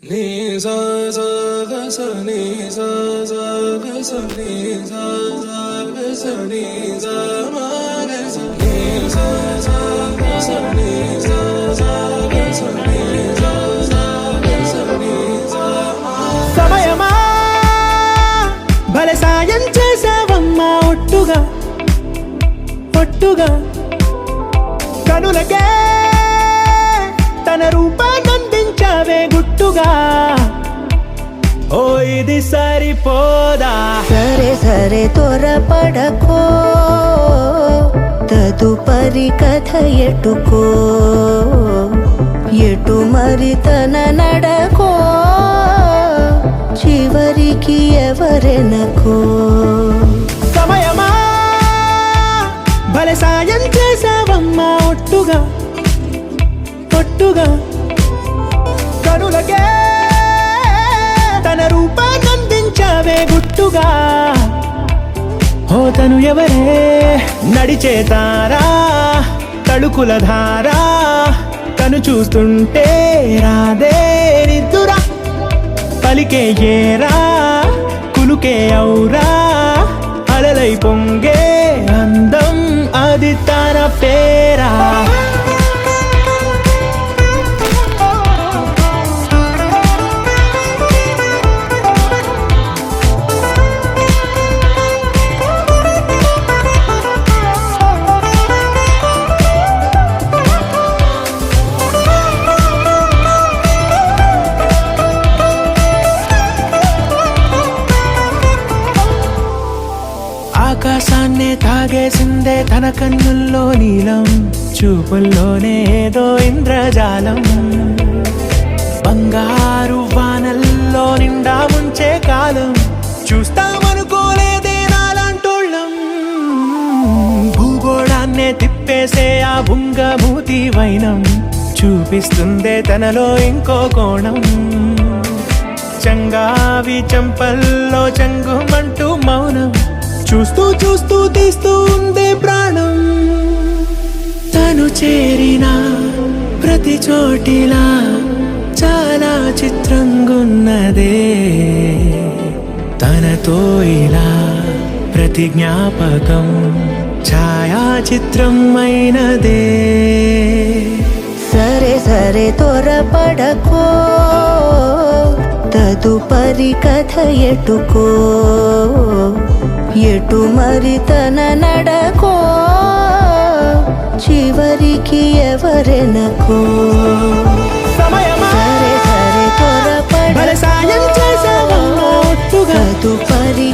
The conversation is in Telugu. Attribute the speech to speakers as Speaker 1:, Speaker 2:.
Speaker 1: నీ సా సా గ స నీ సా సా గ స నీ సా సా గ స నీ సా మా గ స నీ సా సా గ స నీ సా సా గ స నీ సా సా గ స నీ సా మా.
Speaker 2: సమయమా భలే సాయం చేసావమ్మా ఒట్టుగా ఒట్టుగా కనులకే తన రూపాన్నందించావే గుట్టుగా. ఓ ఇది సరిపోదా?
Speaker 3: సరే సరే త్వరపడకో, తదుపరి కథ ఎటుకో, ఎటు మరి తన నడకో, చివరికి ఎవరెనకో.
Speaker 2: సమయమా భలే సాయం చేసావమ్మా ఒట్టుగా ఒట్టుగా కనులకే తన రూపాన్నందించావే గుట్టుగా. ఓ తను ఎవరే నడిచే తారా, తళుకుల ధారా, తను చూస్తుంటే రాదే నిద్దురా. పలికే ఏరా కులుకే ఔరా, అలలై పొంగే అందం అది తన పేరా. ఆకాశాన్నే తాగేసిందే తన కన్నుల్లో నీలం, చూపుల్లోనే ఏదో ఇంద్రజాలం. బంగారు వానల్లో నిండా ఉంచే కాలం, చూస్తామనుకోలేదే నాలాంటోళ్ళం. భూగోళాన్నే తిప్పేసే ఆ బుంగమూతి వైనం, చూపిస్తుందే తనలో ఇంకో కోణం. చంగావి చంపల్లో చంగుమంటూ మౌనం, చూస్తూ చూస్తూ తీస్తూ ఉందే ప్రాణం. తను చేరిన ప్రతి చోటిలా చాలా చిత్రంగున్నదే, తనతో ఇలా ప్రతి జ్ఞాపకం ఛాయాచిత్రం అయినదే.
Speaker 3: సరే సరే త్వరపడకో, తదుపరి కథ ఎటుకో, ఎటు మరి తన నడకో, చివరికి ఎవరెనకో.
Speaker 2: సమయమా
Speaker 3: సరే సరే
Speaker 2: భలే సాయం చేసావమ్మా ఒట్టుగా
Speaker 3: తదుపరి